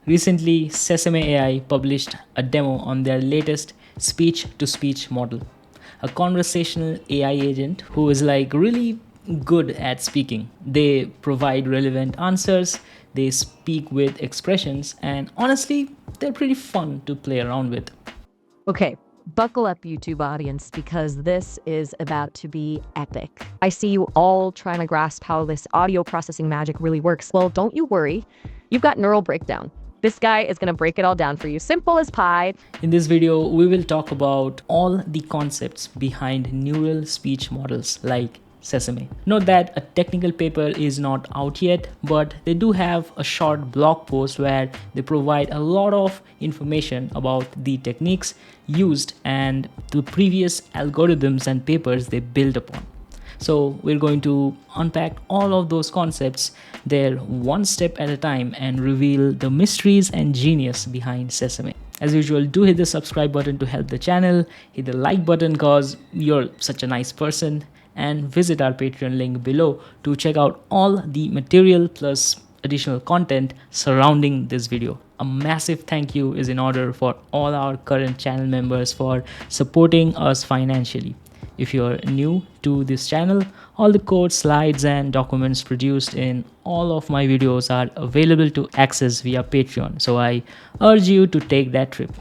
Recently, Sesame AI published a demo on their latest speech-to-speech model, a conversational AI agent who is like really good at speaking. They provide relevant answers, they speak with expressions, and honestly, they're pretty fun to play around with. Okay, buckle up, YouTube audience, because this is about to be epic. I see you all trying to grasp how this audio processing magic really works. Well, don't you worry. You've got neural breakdown. This guy is going to break it all down for you. Simple as pie. In this video, we will talk about all the concepts behind neural speech models like Sesame. Note that a technical paper is not out yet, but they do have a short blog post where they provide a lot of information about the techniques used and the previous algorithms and papers they built upon. So we're going to unpack all of those concepts there one step at a time and reveal the mysteries and genius behind Sesame. As usual, do hit the subscribe button to help the channel, hit the like button because you're such a nice person, and visit our Patreon link below to check out all the material plus additional content surrounding this video. A massive thank you is in order for all our current channel members for supporting us financially. If you're new to this channel, all the codes, slides, and documents produced in all of my videos are available to access via Patreon, so I urge you to take that trip.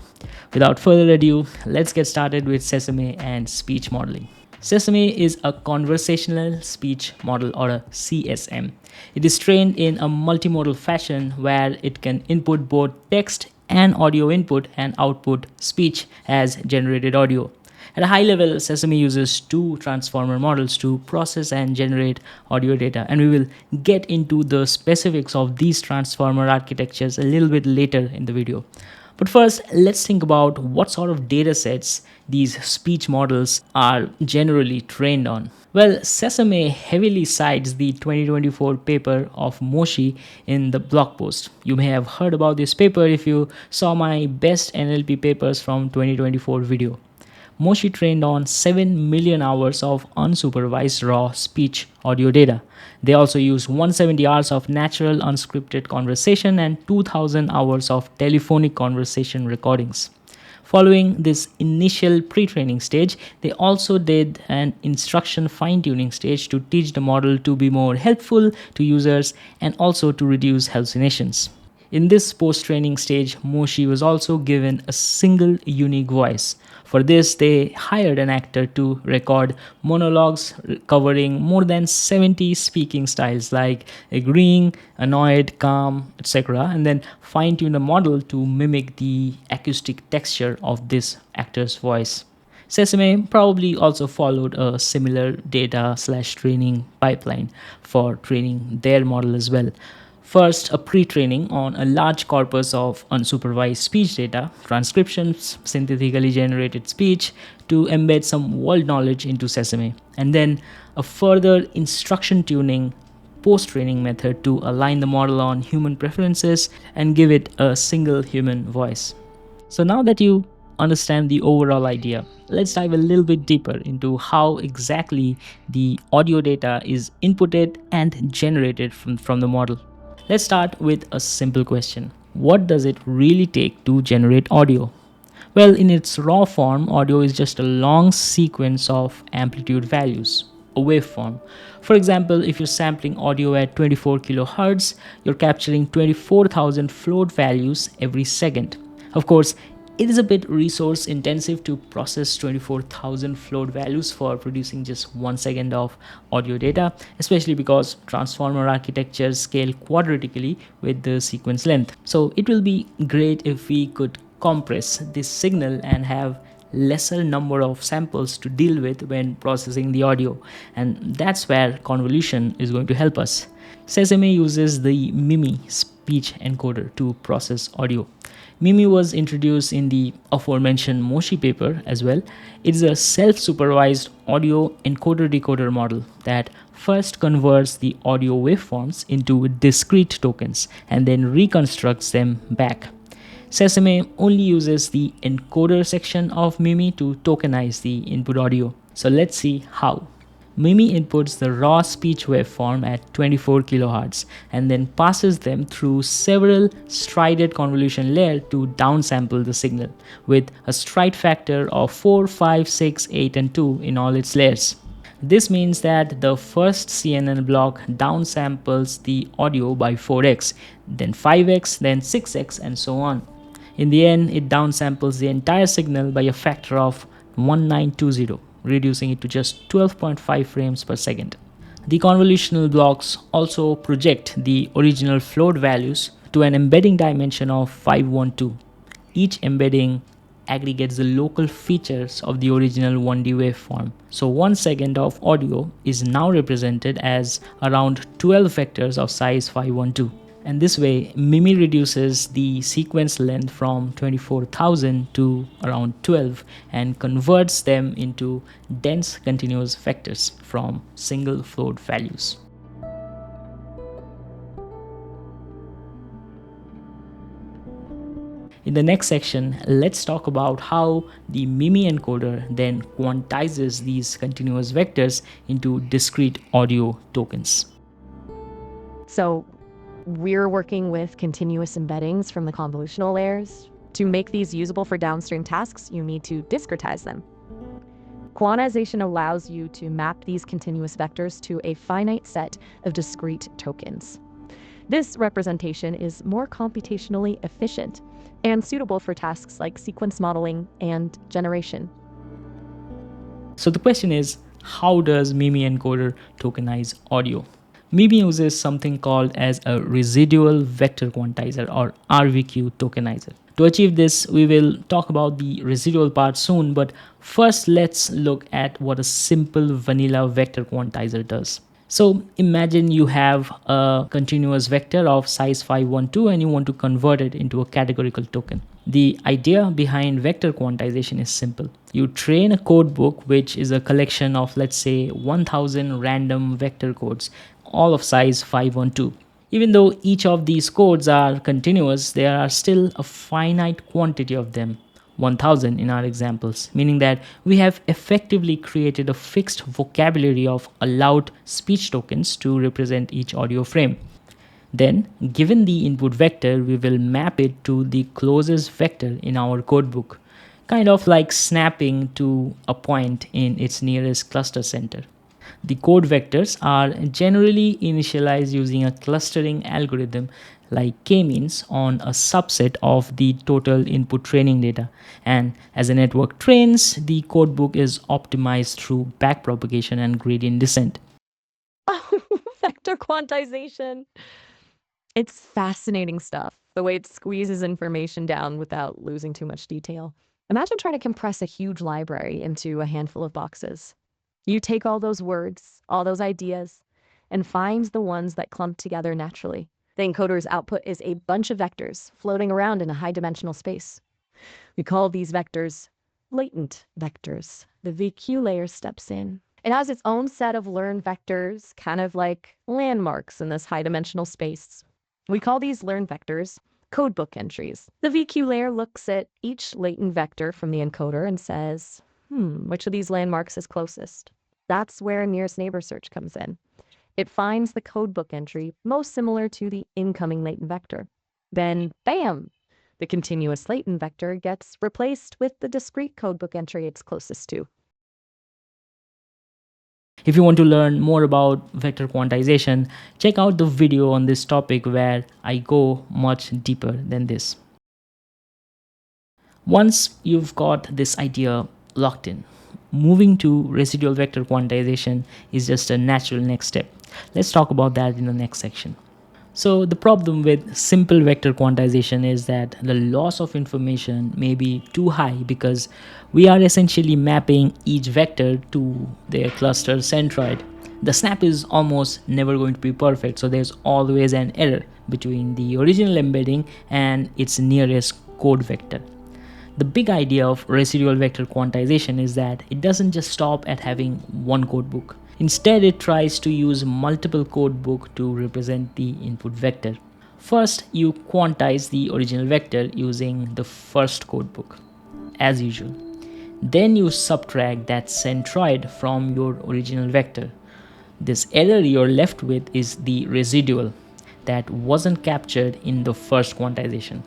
Without further ado, let's get started with Sesame and speech modeling. Sesame is a conversational speech model, or a CSM. It is trained in a multimodal fashion where it can input both text and audio input and output speech as generated audio. At a high level, Sesame uses two transformer models to process and generate audio data, and we will get into the specifics of these transformer architectures a little bit later in the video. But first, let's think about what sort of data sets these speech models are generally trained on. Well, Sesame heavily cites the 2024 paper of Moshi in the blog post. You may have heard about this paper if you saw my best NLP papers from 2024 video. Moshi trained on 7 million hours of unsupervised raw speech audio data. They also used 170 hours of natural unscripted conversation and 2000 hours of telephonic conversation recordings. Following this initial pre-training stage, they also did an instruction fine-tuning stage to teach the model to be more helpful to users and also to reduce hallucinations. In this post-training stage, Moshi was also given a single unique voice. For this, they hired an actor to record monologues covering more than 70 speaking styles like agreeing, annoyed, calm, etc., and then fine-tune the model to mimic the acoustic texture of this actor's voice. Sesame probably also followed a similar data/training pipeline for training their model as well. First, a pre-training on a large corpus of unsupervised speech data, transcriptions, synthetically generated speech, to embed some world knowledge into Sesame, and then a further instruction tuning post-training method to align the model on human preferences and give it a single human voice. So now that you understand the overall idea, let's dive a little bit deeper into how exactly the audio data is inputted and generated from the model. Let's start with a simple question. What does it really take to generate audio? Well, in its raw form, audio is just a long sequence of amplitude values, a waveform. For example, if you're sampling audio at 24 kilohertz, you're capturing 24,000 float values every second. Of course, it is a bit resource intensive to process 24,000 float values for producing just 1 second of audio data, especially because transformer architectures scale quadratically with the sequence length. So it will be great if we could compress this signal and have lesser number of samples to deal with when processing the audio, and that's where convolution is going to help us. Sesame uses the Mimi speech encoder to process audio. Mimi was introduced in the aforementioned Moshi paper as well. It is a self-supervised audio encoder-decoder model that first converts the audio waveforms into discrete tokens and then reconstructs them back. Sesame only uses the encoder section of Mimi to tokenize the input audio. So let's see how. Mimi inputs the raw speech waveform at 24 kHz and then passes them through several strided convolution layers to downsample the signal, with a stride factor of 4, 5, 6, 8, and 2 in all its layers. This means that the first CNN block downsamples the audio by 4x, then 5x, then 6x, and so on. In the end, it downsamples the entire signal by a factor of 1920, reducing it to just 12.5 frames per second. The convolutional blocks also project the original float values to an embedding dimension of 512. Each embedding aggregates the local features of the original 1D waveform. So 1 second of audio is now represented as around 12 vectors of size 512. And this way, Mimi reduces the sequence length from 24,000 to around 12 and converts them into dense continuous vectors from single float values. In the next section, let's talk about how the Mimi encoder then quantizes these continuous vectors into discrete audio tokens. So we're working with continuous embeddings from the convolutional layers. To make these usable for downstream tasks, you need to discretize them. Quantization allows you to map these continuous vectors to a finite set of discrete tokens. This representation is more computationally efficient and suitable for tasks like sequence modeling and generation. So the question is, how does Mimi encoder tokenize audio? Mimi uses something called as a residual vector quantizer or RVQ tokenizer. To achieve this, we will talk about the residual part soon, but first let's look at what a simple vanilla vector quantizer does. So imagine you have a continuous vector of size 512 and you want to convert it into a categorical token. The idea behind vector quantization is simple. You train a code book, which is a collection of, let's say, 1000 random vector codes, all of size 512. Even though each of these codes are continuous, there are still a finite quantity of them, 1000 in our examples, meaning that we have effectively created a fixed vocabulary of allowed speech tokens to represent each audio frame. Then, given the input vector, we will map it to the closest vector in our codebook, kind of like snapping to a point in its nearest cluster center. The code vectors are generally initialized using a clustering algorithm like k-means on a subset of the total input training data. And as a network trains, the codebook is optimized through backpropagation and gradient descent. Vector quantization. It's fascinating stuff, the way it squeezes information down without losing too much detail. Imagine trying to compress a huge library into a handful of boxes. You take all those words, all those ideas, and find the ones that clump together naturally. The encoder's output is a bunch of vectors floating around in a high-dimensional space. We call these vectors latent vectors. The VQ layer steps in. It has its own set of learned vectors, kind of like landmarks in this high-dimensional space. We call these learned vectors codebook entries. The VQ layer looks at each latent vector from the encoder and says, which of these landmarks is closest? That's where nearest neighbor search comes in. It finds the codebook entry most similar to the incoming latent vector. Then, bam! The continuous latent vector gets replaced with the discrete codebook entry it's closest to. If you want to learn more about vector quantization, check out the video on this topic where I go much deeper than this. Once you've got this idea locked in, moving to residual vector quantization is just a natural next step. Let's talk about that in the next section. So the problem with simple vector quantization is that the loss of information may be too high because we are essentially mapping each vector to their cluster centroid. The snap is almost never going to be perfect, so there's always an error between the original embedding and its nearest code vector. The big idea of residual vector quantization is that it doesn't just stop at having one codebook. Instead, it tries to use multiple codebook to represent the input vector. First, you quantize the original vector using the first codebook, as usual. Then you subtract that centroid from your original vector. This error you're left with is the residual that wasn't captured in the first quantization.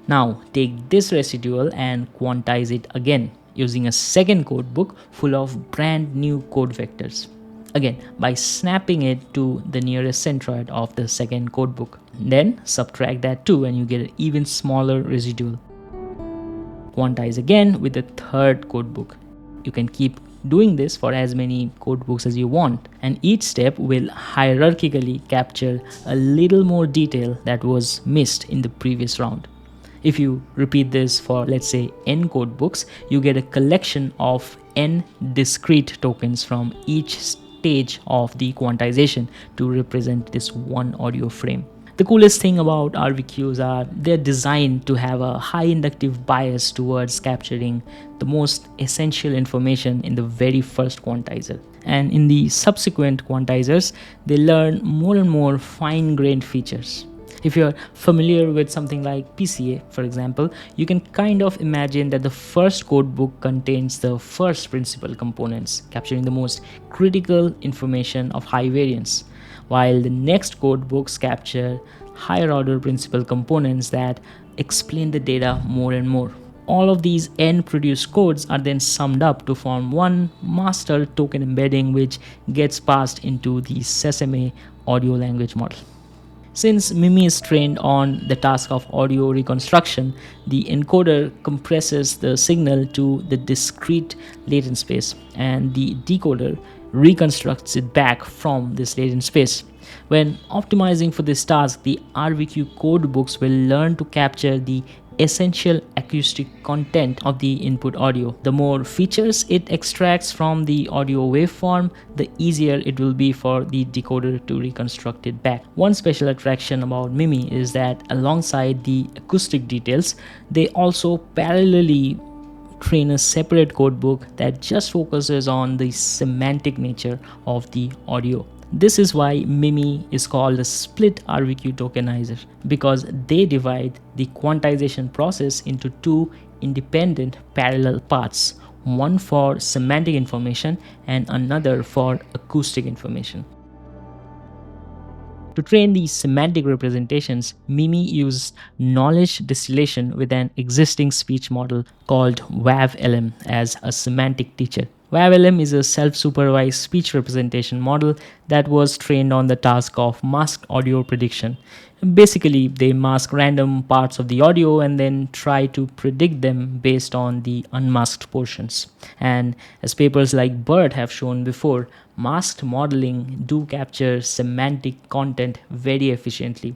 Now take this residual and quantize it again using a second codebook full of brand new code vectors. Again, by snapping it to the nearest centroid of the second codebook. Then subtract that too and you get an even smaller residual. Quantize again with the third codebook. You can keep doing this for as many codebooks as you want, and each step will hierarchically capture a little more detail that was missed in the previous round. If you repeat this for, let's say, n codebooks, you get a collection of n discrete tokens from each stage of the quantization to represent this one audio frame. The coolest thing about RVQs are they're designed to have a high inductive bias towards capturing the most essential information in the very first quantizer. And in the subsequent quantizers, they learn more and more fine-grained features. If you're familiar with something like PCA, for example, you can kind of imagine that the first codebook contains the first principal components, capturing the most critical information of high variance, while the next codebooks capture higher order principal components that explain the data more and more. All of these n produced codes are then summed up to form one master token embedding, which gets passed into the Sesame audio language model. Since Mimi is trained on the task of audio reconstruction, the encoder compresses the signal to the discrete latent space, and the decoder reconstructs it back from this latent space. When optimizing for this task, the RVQ codebooks will learn to capture the essential acoustic content of the input audio. The more features it extracts from the audio waveform, the easier it will be for the decoder to reconstruct it back. One special attraction about Mimi is that alongside the acoustic details, they also parallelly train a separate codebook that just focuses on the semantic nature of the audio. This is why Mimi is called a split RVQ tokenizer, because they divide the quantization process into two independent parallel paths, one for semantic information and another for acoustic information. To train these semantic representations, Mimi used knowledge distillation with an existing speech model called WAV-LM as a semantic teacher. WAV-LM is a self-supervised speech representation model that was trained on the task of masked audio prediction. Basically, they mask random parts of the audio and then try to predict them based on the unmasked portions. And as papers like BERT have shown before, masked modeling do capture semantic content very efficiently.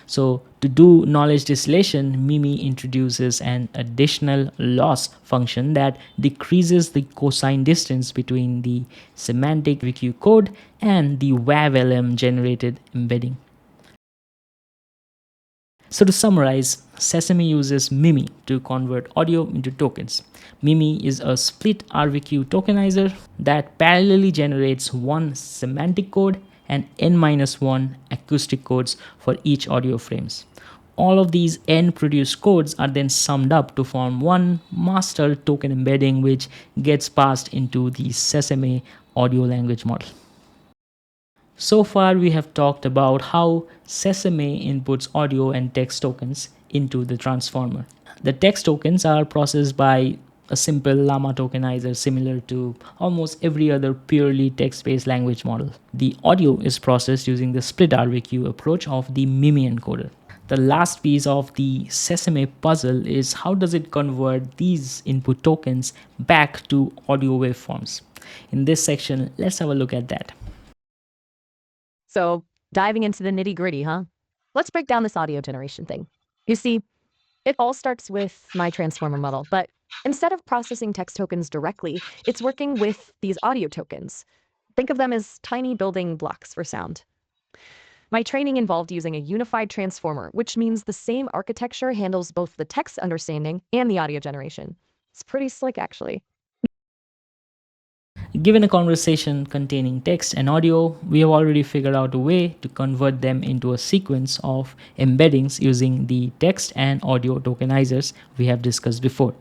So to do knowledge distillation, Mimi introduces an additional loss function that decreases the cosine distance between the semantic VQ code and the WAV-LM generated embedding. So to summarize, Sesame uses Mimi to convert audio into tokens. Mimi is a split RVQ tokenizer that parallelly generates one semantic code and n-1 acoustic codes for each audio frames. All of these n produced codes are then summed up to form one master token embedding, which gets passed into the Sesame audio language model. So far, we have talked about how Sesame inputs audio and text tokens into the transformer. The text tokens are processed by a simple llama tokenizer similar to almost every other purely text-based language model. The audio is processed using the split RVQ approach of the Mimi encoder. The last piece of the Sesame puzzle is how does it convert these input tokens back to audio waveforms. In this section, let's have a look at that. So, diving into the nitty-gritty, huh? Let's break down this audio generation thing. You see, it all starts with my transformer model, but instead of processing text tokens directly, it's working with these audio tokens. Think of them as tiny building blocks for sound. My training involved using a unified transformer, which means the same architecture handles both the text understanding and the audio generation. It's pretty slick, actually. Given a conversation containing text and audio, we have already figured out a way to convert them into a sequence of embeddings using the text and audio tokenizers we have discussed before.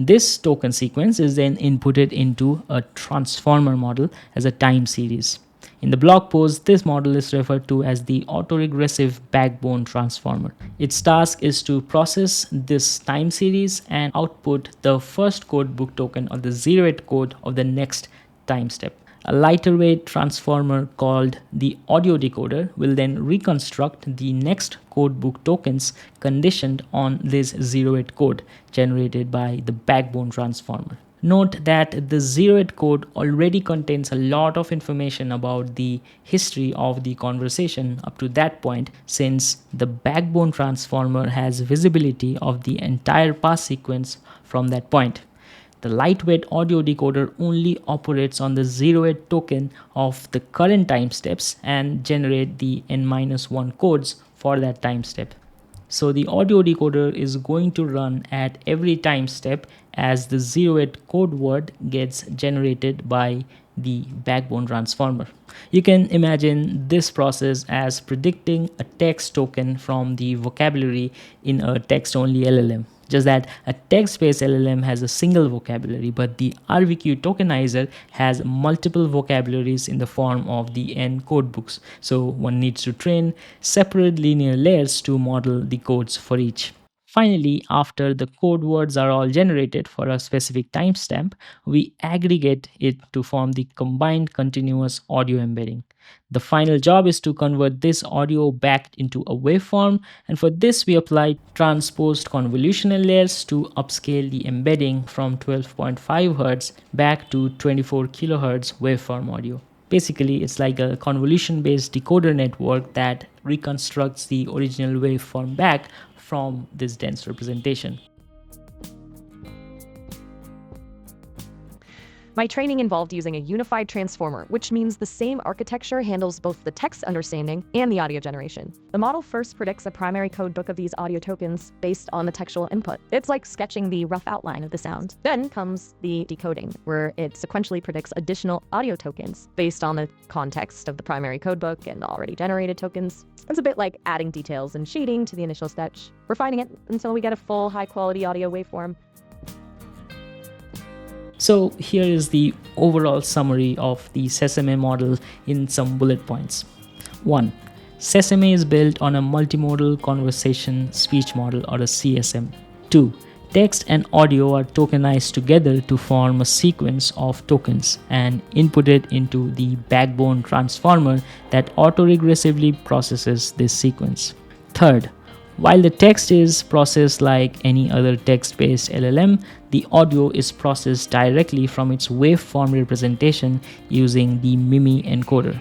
This token sequence is then inputted into a transformer model as a time series. In the blog post, this model is referred to as the autoregressive backbone transformer. Its task is to process this time series and output the first codebook token or the 0th code of the next time step. A lighter weight transformer called the audio decoder will then reconstruct the next codebook tokens conditioned on this 0th code generated by the backbone transformer. Note that the 0th code already contains a lot of information about the history of the conversation up to that point, since the backbone transformer has visibility of the entire pass sequence from that point. The lightweight audio decoder only operates on the 0th token of the current time steps and generate the n-1 codes for that time step. So the audio decoder is going to run at every time step as the 0th code word gets generated by the backbone transformer. You can imagine this process as predicting a text token from the vocabulary in a text-only LLM. Just that a text-based LLM has a single vocabulary, but the RVQ tokenizer has multiple vocabularies in the form of the N codebooks. So one needs to train separate linear layers to model the codes for each. Finally, after the code words are all generated for a specific timestamp, we aggregate it to form the combined continuous audio embedding. The final job is to convert this audio back into a waveform, and for this we apply transposed convolutional layers to upscale the embedding from 12.5 Hz back to 24 kHz waveform audio. Basically, it's like a convolution-based decoder network that reconstructs the original waveform back from this dense representation. My training involved using a unified transformer, which means the same architecture handles both the text understanding and the audio generation. The model first predicts a primary code book of these audio tokens based on the textual input. It's like sketching the rough outline of the sound. Then comes the decoding, where it sequentially predicts additional audio tokens based on the context of the primary codebook and already generated tokens. It's a bit like adding details and shading to the initial sketch, refining it until we get a full high-quality audio waveform. So here is the overall summary of the Sesame model in some bullet points. 1. Sesame is built on a multimodal conversation speech model, or a CSM. 2. Text and audio are tokenized together to form a sequence of tokens and inputted into the backbone transformer that autoregressively processes this sequence. 3rd, while the text is processed like any other text-based LLM, the audio is processed directly from its waveform representation using the Mimi Encoder.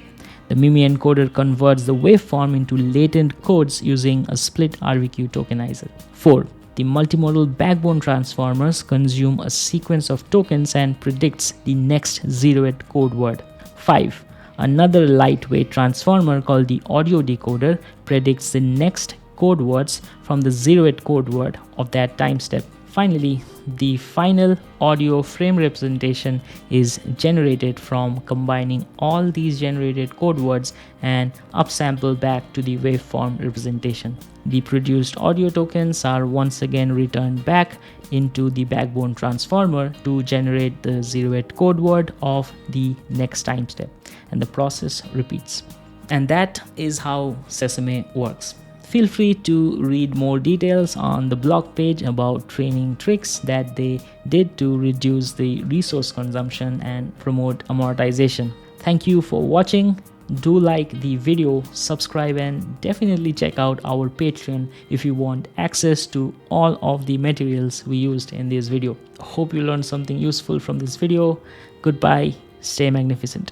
The Mimi Encoder converts the waveform into latent codes using a split RVQ tokenizer. 4. The multimodal backbone transformers consume a sequence of tokens and predicts the next 0th code word. 5. Another lightweight transformer called the audio decoder predicts the next code words from the 0th code word of that time step. Finally, the final audio frame representation is generated from combining all these generated code words and upsample back to the waveform representation. The produced audio tokens are once again returned back into the backbone transformer to generate the 0th code word of the next time step, and the process repeats. And that is how Sesame works. Feel free to read more details on the blog page about training tricks that they did to reduce the resource consumption and promote amortization. Thank you for watching. Do like the video, subscribe, and definitely check out our Patreon if you want access to all of the materials we used in this video. Hope you learned something useful from this video. Goodbye. Stay magnificent.